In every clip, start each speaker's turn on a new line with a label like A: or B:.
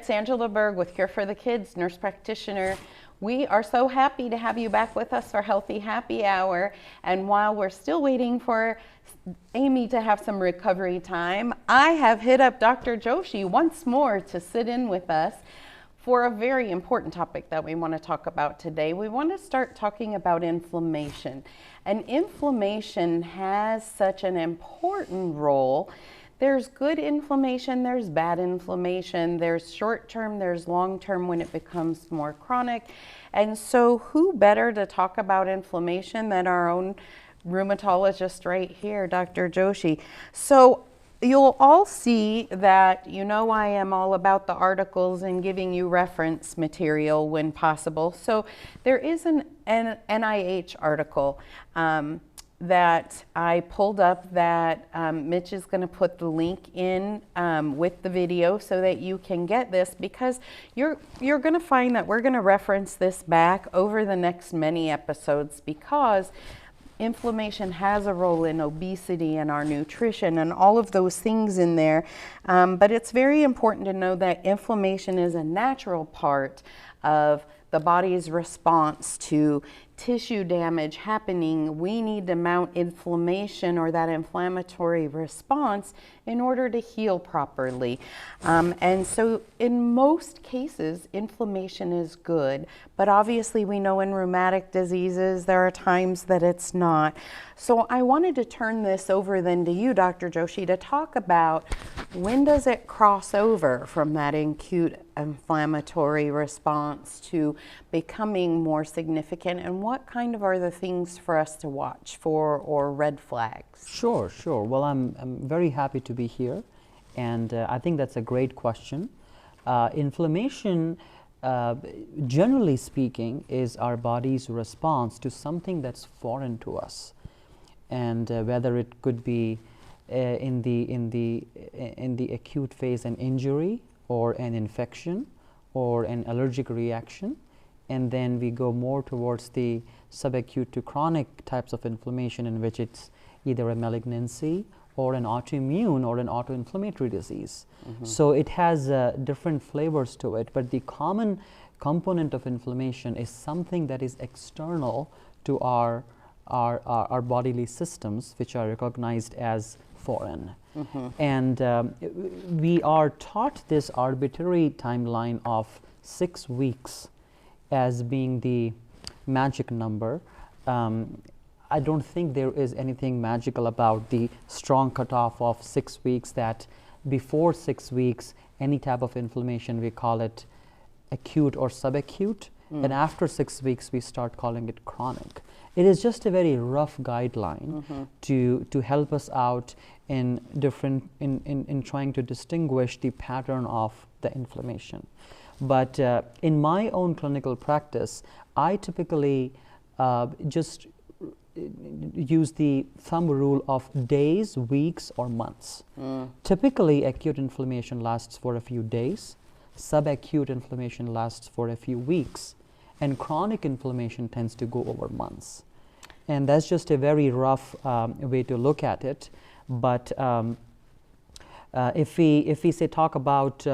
A: it's Angela Berg with Cure for the Kids, nurse practitioner. We are so happy to have you back with us for Healthy Happy Hour. And while we're still waiting for Amy to have some recovery time, I have hit up Dr. Joshi once more to sit in with us for a very important topic that we want to talk about today. We want to start talking about inflammation. And inflammation has such an important role. There's good inflammation, there's bad inflammation, there's short-term, there's long-term when it becomes more chronic. And so who better to talk about inflammation than our own rheumatologist right here, Dr. Joshi. So you'll all see that, you know, I am all about the articles and giving you reference material when possible. So there is an NIH article that I pulled up that Mitch is going to put the link in with the video so that you can get this, because you're going to find that we're going to reference this back over the next many episodes, because inflammation has a role in obesity and our nutrition and all of those things in there. But it's very important to know that inflammation is a natural part of the body's response to tissue damage happening. We need to mount inflammation, or that inflammatory response, in order to heal properly. And so in most cases, inflammation is good, but obviously we know in rheumatic diseases there are times that it's not. So I wanted to turn this over then to you, Dr. Joshi, to talk about when does it cross over from that acute inflammatory response to becoming more significant, and what kind of are the things for us to watch for or red flags?
B: Sure. Well, I'm very happy to be here, and I think that's a great question. Inflammation, generally speaking, is our body's response to something that's foreign to us, and whether it could be in the acute phase an injury, or an infection, or an allergic reaction, and then we go more towards the subacute to chronic types of inflammation, in which it's either a malignancy or an autoimmune or an autoinflammatory disease. Mm-hmm. So it has different flavors to it, but the common component of inflammation is something that is external to our bodily systems, which are recognized as foreign. Mm-hmm. And we are taught this arbitrary timeline of 6 weeks as being the magic number. I don't think there is anything magical about the strong cutoff of 6 weeks, that before 6 weeks, any type of inflammation, we call it acute or subacute, and after 6 weeks, we start calling it chronic. It is just a very rough guideline to help us out in trying to distinguish the pattern of the inflammation. But in my own clinical practice, I typically just use the thumb rule of days, weeks, or months. Typically, acute inflammation lasts for a few days, subacute inflammation lasts for a few weeks, and chronic inflammation tends to go over months. And that's just a very rough way to look at it. But if we say talk about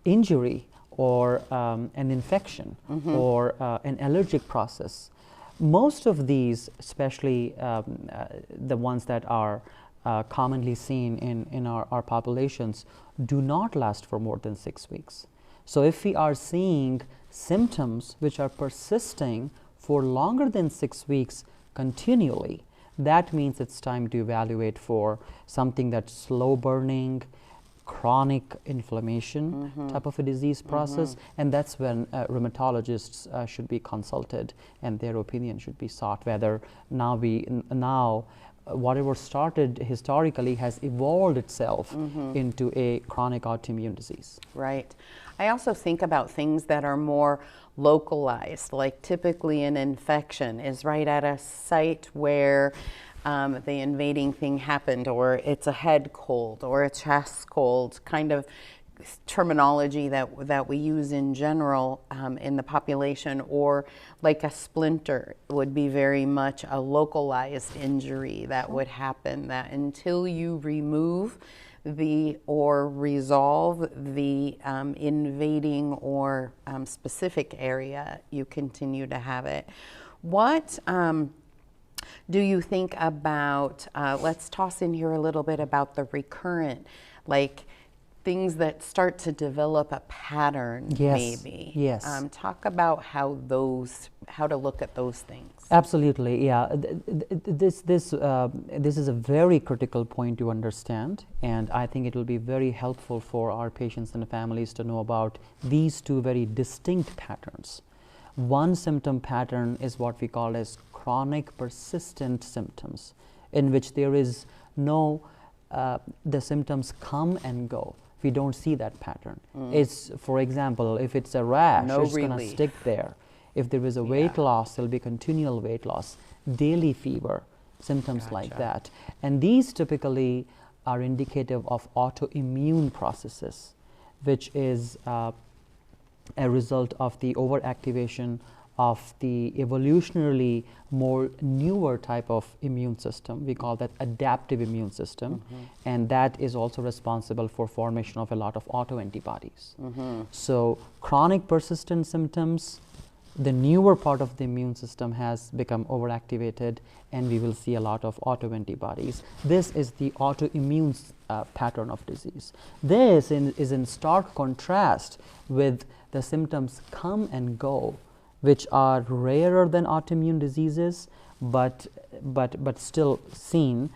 B: injury, or an infection, or an allergic process, most of these, especially the ones that are commonly seen in our populations, do not last for more than 6 weeks. So if we are seeing symptoms which are persisting for longer than 6 weeks continually, that means it's time to evaluate for something that's slow burning, chronic inflammation type of a disease process, and that's when rheumatologists should be consulted and their opinion should be sought, whether now whatever started historically has evolved itself into a chronic autoimmune disease.
A: Right. I also think about things that are more localized, like typically an infection is right at a site where the invading thing happened, or it's a head cold or a chest cold, kind of terminology that we use in general in the population, or like a splinter would be very much a localized injury that would happen, that until you remove or resolve the invading or specific area, you continue to have it. What do you think about, let's toss in here a little bit about the recurrent, like things that start to develop a pattern, maybe.
B: Yes.
A: Talk about how to look at those things.
B: Absolutely, yeah. This is a very critical point to understand, and I think it will be very helpful for our patients and families to know about these two very distinct patterns. One symptom pattern is what we call as chronic persistent symptoms, in which there is no, the symptoms come and go. We don't see that pattern. It's, for example, if it's a rash, it's going to stick there. If there is a weight loss, there'll be continual weight loss, daily fever, symptoms like that. And these typically are indicative of autoimmune processes, which is a result of the overactivation of the evolutionarily more newer type of immune system. We call that adaptive immune system, and that is also responsible for formation of a lot of autoantibodies. So chronic persistent symptoms, the newer part of the immune system has become overactivated, and we will see a lot of autoantibodies. This is the autoimmune pattern of disease. This is in stark contrast with the symptoms come and go, which are rarer than autoimmune diseases, but still seen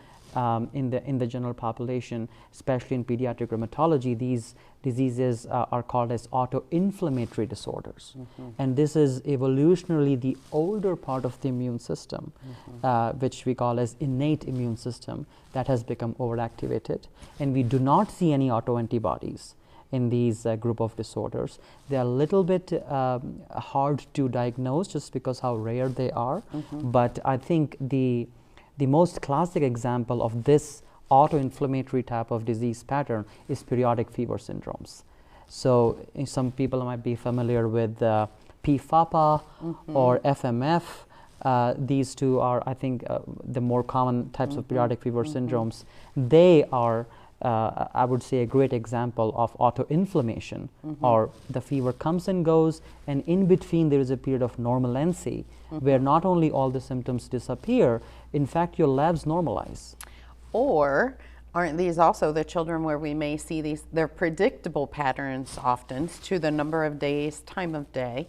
B: in the general population, especially in pediatric rheumatology. These diseases are called as autoinflammatory disorders, and this is evolutionarily the older part of the immune system, which we call as innate immune system, that has become overactivated, and we do not see any autoantibodies in these group of disorders. They are a little bit hard to diagnose just because how rare they are, but I think the most classic example of this autoinflammatory type of disease pattern is periodic fever syndromes. So some people might be familiar with PFAPA or FMF. These two are, I think, the more common types of periodic fever syndromes. They are I would say a great example of autoinflammation, or the fever comes and goes, and in between there is a period of normalency where not only all the symptoms disappear, in fact your labs normalize.
A: Or aren't these also the children where we may see these, they're predictable patterns often to the number of days, time of day,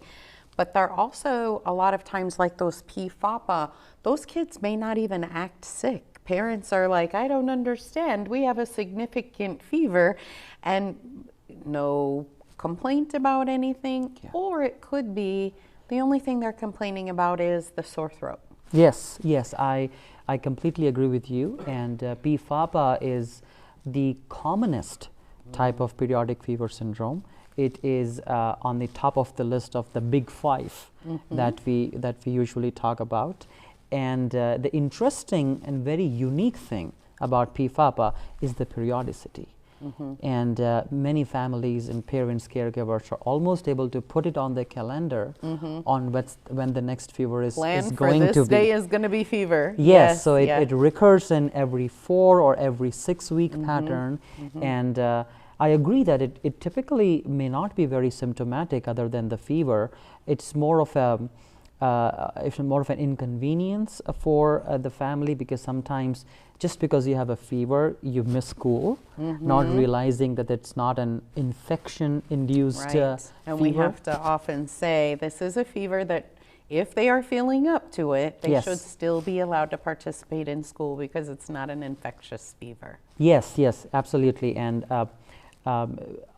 A: but they're also a lot of times like those PFAPA, those kids may not even act sick. Parents are like, I don't understand. We have a significant fever and no complaint about anything. Or it could be the only thing they're complaining about is the sore throat.
B: Yes, I completely agree with you. And PFAPA is the commonest type of periodic fever syndrome. It is on the top of the list of the big five that we usually talk about. And the interesting and very unique thing about PFAPA is the periodicity. And many families and parents, caregivers are almost able to put it on their calendar on when the next fever is going to be.
A: Plan for this day is going to be fever.
B: Yes, so it recurs in every 4 or every 6 week pattern. And I agree that it typically may not be very symptomatic other than the fever. It's more of an inconvenience for the family, because sometimes just because you have a fever, you miss school, not realizing that it's not an infection-induced fever.
A: And we have to often say this is a fever that if they are feeling up to it, they should still be allowed to participate in school because it's not an infectious fever.
B: Yes, absolutely. And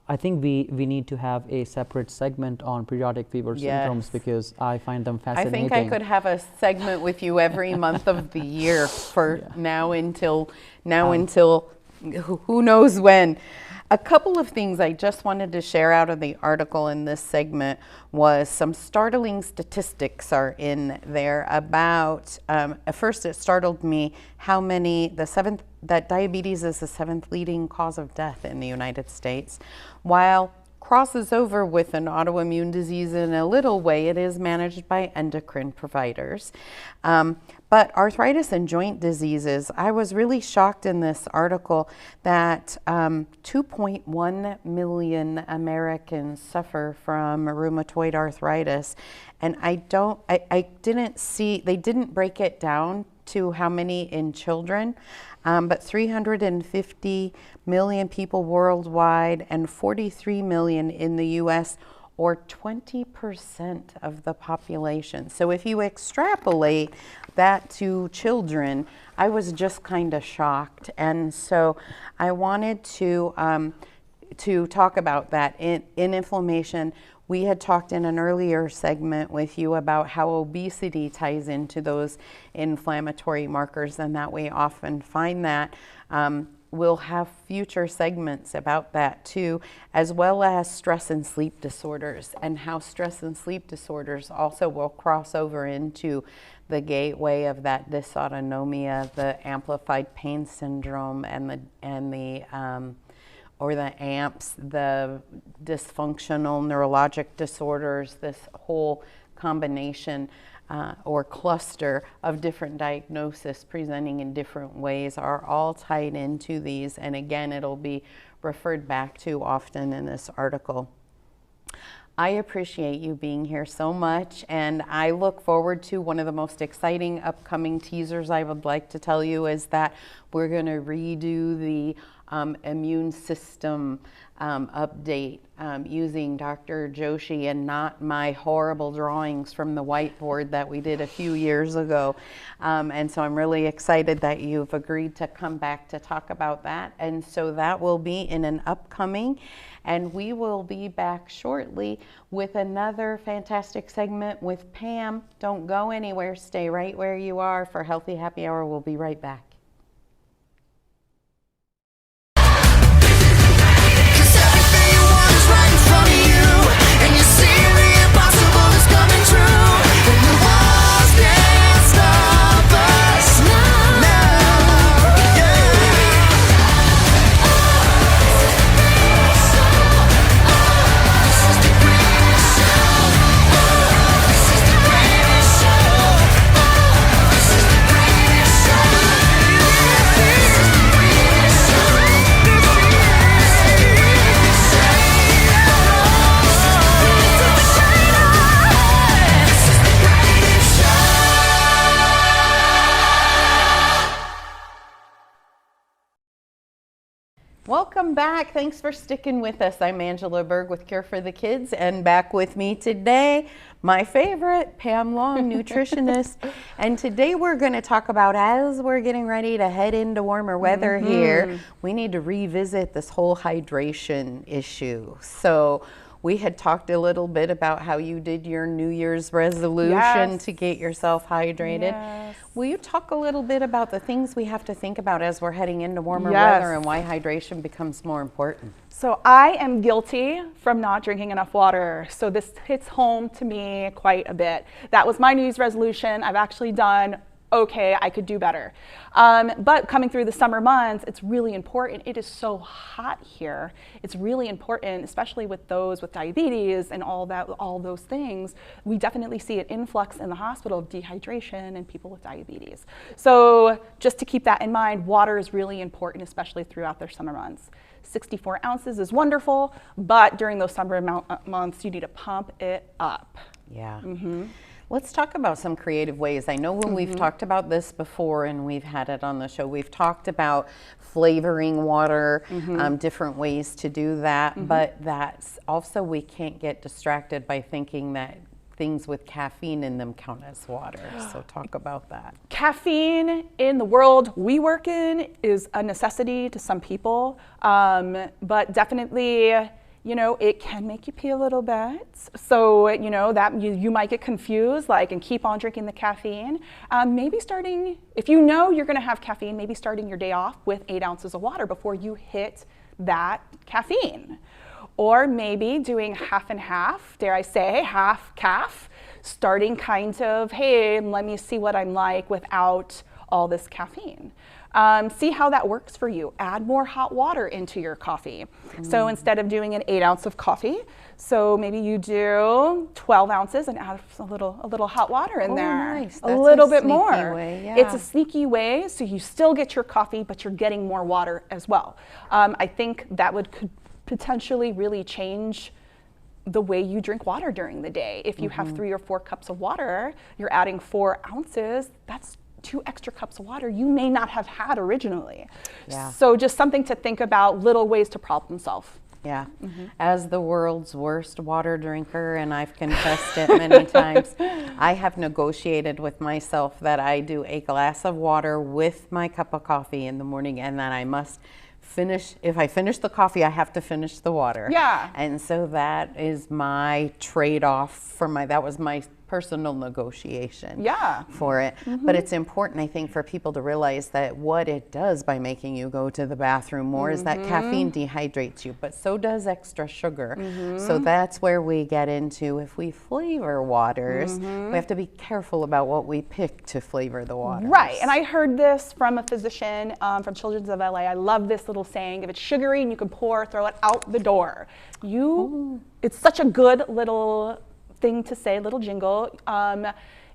B: I think we need to have a separate segment on periodic fever syndromes, because I find them fascinating.
A: I think I could have a segment with you every month of the year for now until who knows when. A couple of things I just wanted to share out of the article in this segment was some startling statistics are in there about, at first it startled me how many, that diabetes is the 7th leading cause of death in the United States. While crosses over with an autoimmune disease in a little way, it is managed by endocrine providers. But arthritis and joint diseases, I was really shocked in this article that 2.1 million Americans suffer from rheumatoid arthritis. And I didn't see, they didn't break it down to how many in children, but 350 million people worldwide and 43 million in the US, or 20% of the population. So if you extrapolate that to children, I was just kind of shocked. And so I wanted to talk about that. In inflammation, we had talked in an earlier segment with you about how obesity ties into those inflammatory markers, and that we often find that. We'll have future segments about that too, as well as stress and sleep disorders, and how stress and sleep disorders also will cross over into the gateway of that dysautonomia, the amplified pain syndrome, and the AMPS, the dysfunctional neurologic disorders, this whole combination or cluster of different diagnoses presenting in different ways are all tied into these. And again, it'll be referred back to often in this article. I appreciate you being here so much, and I look forward to one of the most exciting upcoming teasers I would like to tell you is that we're going to redo the immune system update using Dr. Joshi and not my horrible drawings from the whiteboard that we did a few years ago. And so I'm really excited that you've agreed to come back to talk about that. And so that will be in an upcoming, and we will be back shortly with another fantastic segment with Pam. Don't go anywhere. Stay right where you are for Healthy Happy Hour. We'll be right back. Welcome back. Thanks for sticking with us. I'm Angela Berg with Cure for the Kids, and back with me today, my favorite, Pam Long, nutritionist. And today we're going to talk about, as we're getting ready to head into warmer weather here, we need to revisit this whole hydration issue. So we had talked a little bit about how you did your New Year's resolution to get yourself hydrated.
C: Yes.
A: Will you talk a little bit about the things we have to think about as we're heading into warmer weather and why hydration becomes more important?
C: So I am guilty from not drinking enough water. So this hits home to me quite a bit. That was my New Year's resolution. I've actually done okay, I could do better. But coming through the summer months, it's really important. It is so hot here. It's really important, especially with those with diabetes and all those things. We definitely see an influx in the hospital of dehydration and people with diabetes. So just to keep that in mind, water is really important, especially throughout their summer months. 64 ounces is wonderful, but during those summer months, you need to pump it up.
A: Yeah. Let's talk about some creative ways. I know when we've talked about this before and we've had it on the show, we've talked about flavoring water, different ways to do that, but that's also, we can't get distracted by thinking that things with caffeine in them count as water. So talk about that.
C: Caffeine in the world we work in is a necessity to some people, but definitely, you know, it can make you pee a little bit. So, you know, that you might get confused, like, and keep on drinking the caffeine. Maybe starting, if you know you're gonna have caffeine, maybe starting your day off with 8 ounces of water before you hit that caffeine. Or maybe doing half and half, dare I say, half calf, starting kind of, hey, let me see what I'm like without all this caffeine. See how that works for you. Add more hot water into your coffee. So instead of doing an 8 ounce of coffee, So maybe you do 12 ounces and add a little hot water in there.
A: Nice.
C: A
A: That's
C: little
A: a
C: bit
A: sneaky
C: more.
A: way, yeah.
C: It's a sneaky way, so you still get your coffee, but you're getting more water as well. I think that could potentially really change the way you drink water during the day. If you have 3 or 4 cups of water, you're adding 4 ounces, that's 2 extra cups of water you may not have had originally.
A: Yeah.
C: So just something to think about, little ways to problem solve.
A: Yeah. As the world's worst water drinker, and I've confessed it many times, I have negotiated with myself that I do a glass of water with my cup of coffee in the morning, and that I must finish. If I finish the coffee, I have to finish the water.
C: Yeah.
A: And so that is my trade-off for that was my personal negotiation for it. But it's important, I think, for people to realize that what it does by making you go to the bathroom more is that caffeine dehydrates you, but so does extra sugar. So that's where we get into, if we flavor waters, we have to be careful about what we pick to flavor the water.
C: Right, and I heard this from a physician from Children's of LA. I love this little saying, if it's sugary and you can pour, throw it out the door. It's such a good little thing to say, little jingle.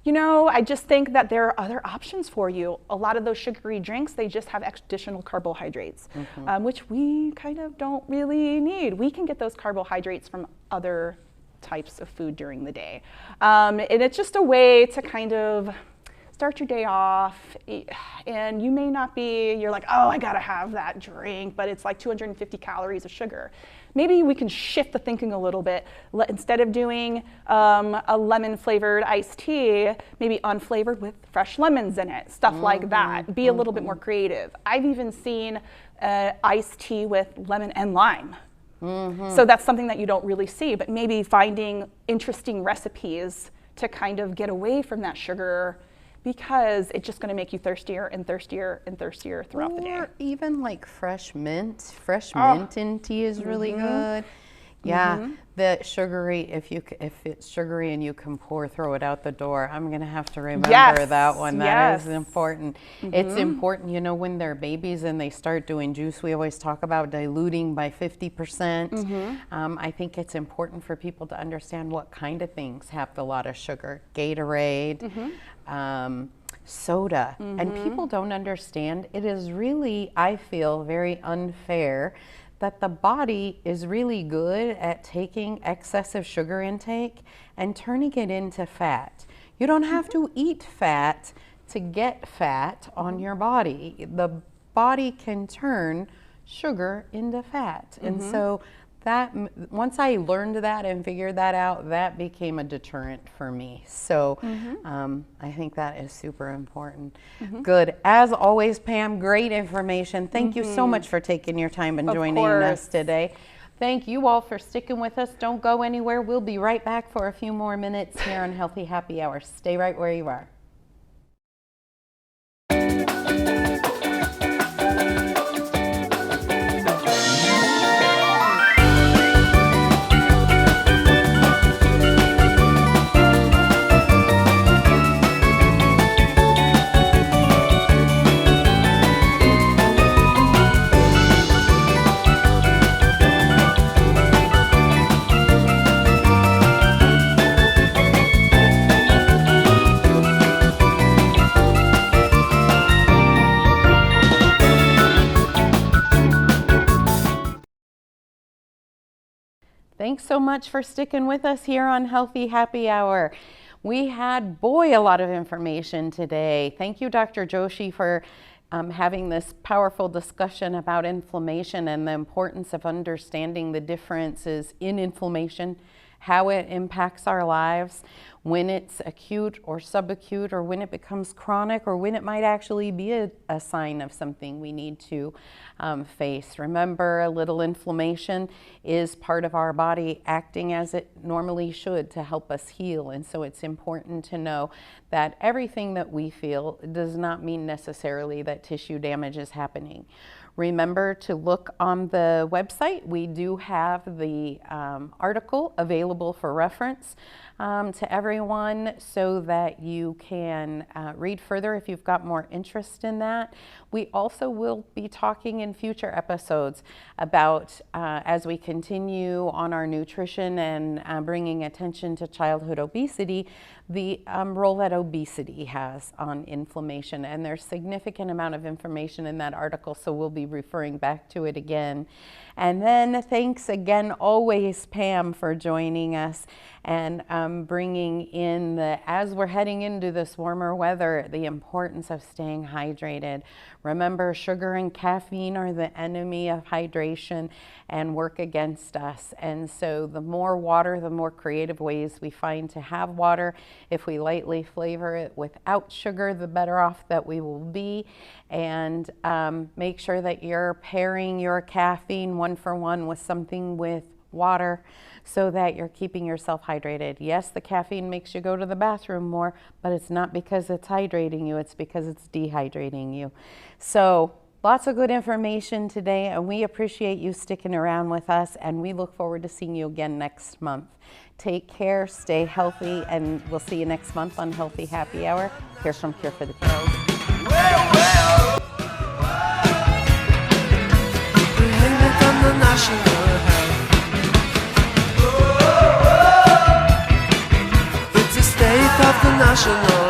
C: You know, I just think that there are other options for you. A lot of those sugary drinks, they just have additional carbohydrates, which we kind of don't really need. We can get those carbohydrates from other types of food during the day. And it's just a way to kind of start your day off, and you may not be, you're like, oh, I gotta have that drink, but it's like 250 calories of sugar. Maybe we can shift the thinking a little bit. Instead of doing a lemon flavored iced tea, maybe unflavored with fresh lemons in it, stuff like that. Be a little bit more creative. I've even seen iced tea with lemon and lime. So that's something that you don't really see, but maybe finding interesting recipes to kind of get away from that sugar, because it's just going to make you thirstier and thirstier and thirstier throughout the day.
A: Or even like fresh mint. Fresh mint in tea is really good. Yeah, the sugary, if it's sugary and you can pour, throw it out the door. I'm going to have to remember that one. That is important. It's important, you know, when they're babies and they start doing juice, we always talk about diluting by 50%. I think it's important for people to understand what kind of things have a lot of sugar. Gatorade, soda. And people don't understand. It is really, I feel, very unfair that the body is really good at taking excessive sugar intake and turning it into fat. You don't have to eat fat to get fat on your body. The body can turn sugar into fat. And so that, once I learned that and figured that out, that became a deterrent for me. So I think that is super important. Good. As always, Pam, great information. Thank you so much for taking your time and joining us today. Thank you all for sticking with us. Don't go anywhere. We'll be right back for a few more minutes here on Healthy Happy Hour. Stay right where you are. Thanks so much for sticking with us here on Healthy Happy Hour. We had, a lot of information today. Thank you, Dr. Joshi, for having this powerful discussion about inflammation and the importance of understanding the differences in inflammation, how it impacts our lives, when it's acute or subacute, or when it becomes chronic, or when it might actually be a sign of something we need to face. Remember, a little inflammation is part of our body acting as it normally should to help us heal. And so it's important to know that everything that we feel does not mean necessarily that tissue damage is happening. Remember to look on the website. We do have the article available for reference to everyone. everyone so that you can read further if you've got more interest in that. We also will be talking in future episodes about, as we continue on our nutrition and bringing attention to childhood obesity, the role that obesity has on inflammation. And there's significant amount of information in that article, so we'll be referring back to it again. And then thanks again always, Pam, for joining us and bringing in as we're heading into this warmer weather, the importance of staying hydrated. Remember, sugar and caffeine are the enemy of hydration and work against us. And so the more water, the more creative ways we find to have water. If we lightly flavor it without sugar, the better off that we will be. And make sure that you're pairing your caffeine 1-for-1 with something with water so that you're keeping yourself hydrated. Yes, the caffeine makes you go to the bathroom more, but it's not because it's hydrating you, it's because it's dehydrating you. So lots of good information today, and we appreciate you sticking around with us, and we look forward to seeing you again next month. Take care, stay healthy, and we'll see you next month on Healthy Happy Hour here from Cure for the Kids.
D: It's a state of the national